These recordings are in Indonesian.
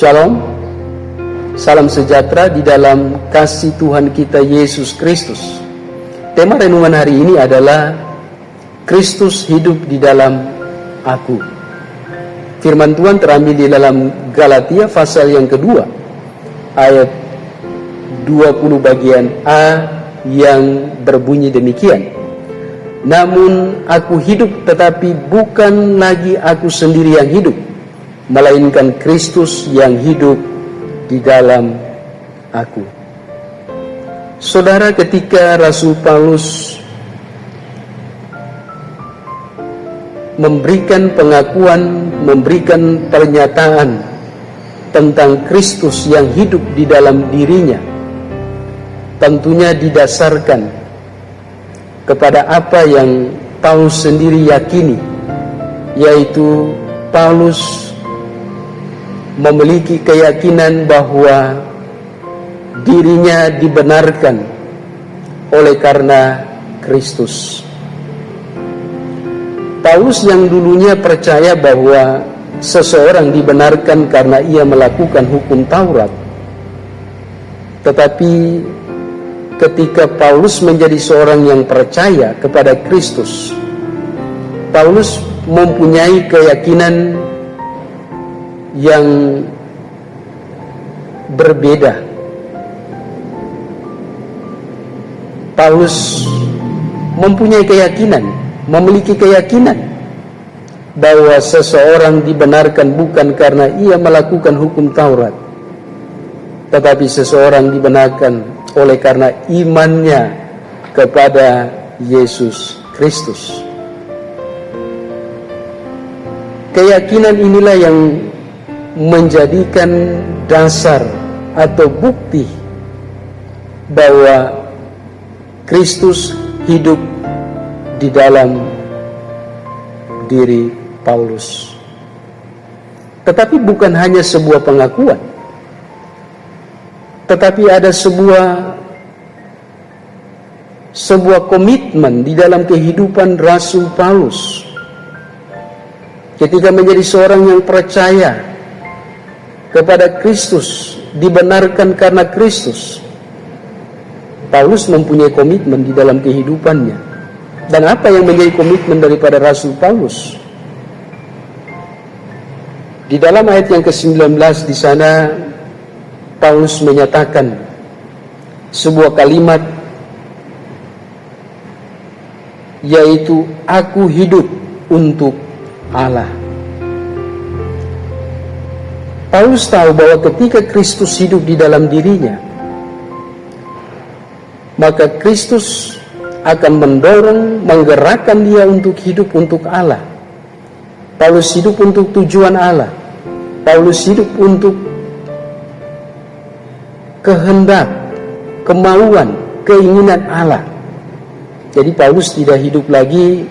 Shalom, salam sejahtera di dalam kasih Tuhan kita Yesus Kristus. Tema renungan hari ini adalah Kristus hidup di dalam aku. Firman Tuhan terambil di dalam Galatia pasal yang kedua, ayat 20 bagian A yang berbunyi demikian. Namun aku hidup, tetapi bukan lagi aku sendiri yang hidup, melainkan Kristus yang hidup di dalam aku. Saudara, ketika Rasul Paulus memberikan pengakuan, memberikan pernyataan tentang Kristus yang hidup di dalam dirinya, tentunya didasarkan kepada apa yang Paulus sendiri yakini, yaitu Paulus memiliki keyakinan bahwa dirinya dibenarkan oleh karena Kristus. Paulus yang dulunya percaya bahwa seseorang dibenarkan karena ia melakukan hukum Taurat, tetapi ketika Paulus menjadi seorang yang percaya kepada Kristus, Paulus mempunyai keyakinan yang berbeda. Paulus mempunyai keyakinan, memiliki keyakinan bahwa seseorang dibenarkan bukan karena ia melakukan hukum Taurat, tetapi seseorang dibenarkan oleh karena imannya kepada Yesus Kristus. Keyakinan inilah yang menjadikan dasar atau bukti bahwa Kristus hidup di dalam diri Paulus. Tetapi bukan hanya sebuah pengakuan, tetapi ada sebuah komitmen di dalam kehidupan Rasul Paulus. Ketika menjadi seorang yang percaya kepada Kristus, dibenarkan karena Kristus, Paulus mempunyai komitmen di dalam kehidupannya. Dan apa yang menjadi komitmen daripada Rasul Paulus? Di dalam ayat yang ke-19 di sana Paulus menyatakan sebuah kalimat, yaitu aku hidup untuk Allah. Paulus tahu bahwa ketika Kristus hidup di dalam dirinya, maka Kristus akan mendorong, menggerakkan dia untuk hidup untuk Allah. Paulus hidup untuk tujuan Allah. Paulus hidup untuk kehendak, kemauan, keinginan Allah. Jadi Paulus tidak hidup lagi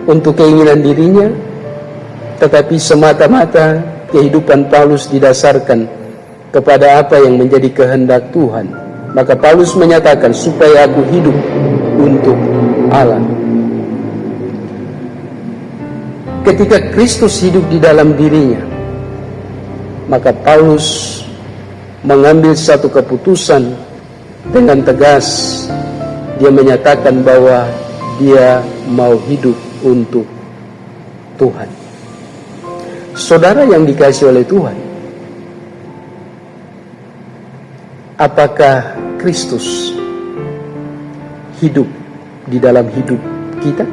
untuk keinginan dirinya, tetapi semata-mata kehidupan Paulus didasarkan kepada apa yang menjadi kehendak Tuhan. Maka Paulus menyatakan, supaya aku hidup untuk Allah. Ketika Kristus hidup di dalam dirinya, maka Paulus mengambil satu keputusan dengan tegas. Dia menyatakan bahwa dia mau hidup untuk Tuhan. Saudara yang dikasihi oleh Tuhan, apakah Kristus hidup di dalam hidup kita?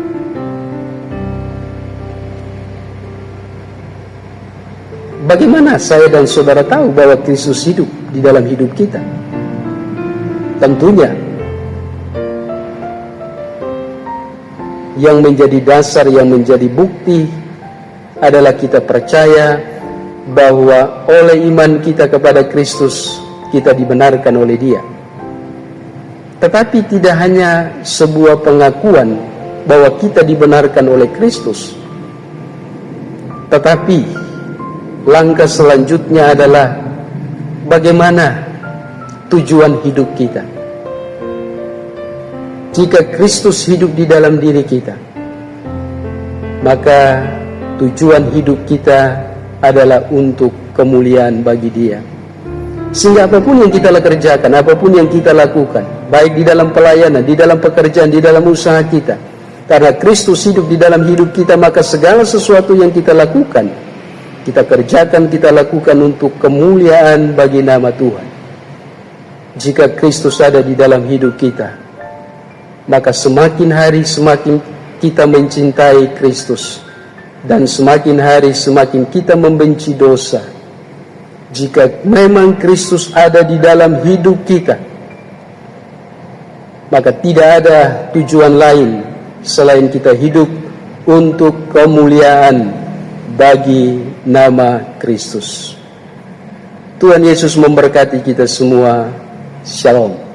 Bagaimana saya dan saudara tahu bahwa Kristus hidup di dalam hidup kita? Tentunya yang menjadi dasar, yang menjadi bukti adalah kita percaya bahwa oleh iman kita kepada Kristus, kita dibenarkan oleh Dia. Tetapi tidak hanya sebuah pengakuan bahwa kita dibenarkan oleh Kristus, tetapi langkah selanjutnya adalah bagaimana tujuan hidup kita. Jika Kristus hidup di dalam diri kita, maka tujuan hidup kita adalah untuk kemuliaan bagi Dia. Sehingga apapun yang kita kerjakan, apapun yang kita lakukan, baik di dalam pelayanan, di dalam pekerjaan, di dalam usaha kita, karena Kristus hidup di dalam hidup kita, maka segala sesuatu yang kita lakukan, kita kerjakan, kita lakukan untuk kemuliaan bagi nama Tuhan. Jika Kristus ada di dalam hidup kita, maka semakin hari semakin kita mencintai Kristus, dan semakin hari semakin kita membenci dosa. Jika memang Kristus ada di dalam hidup kita, maka tidak ada tujuan lain selain kita hidup untuk kemuliaan bagi nama Kristus. Tuhan Yesus memberkati kita semua. Shalom.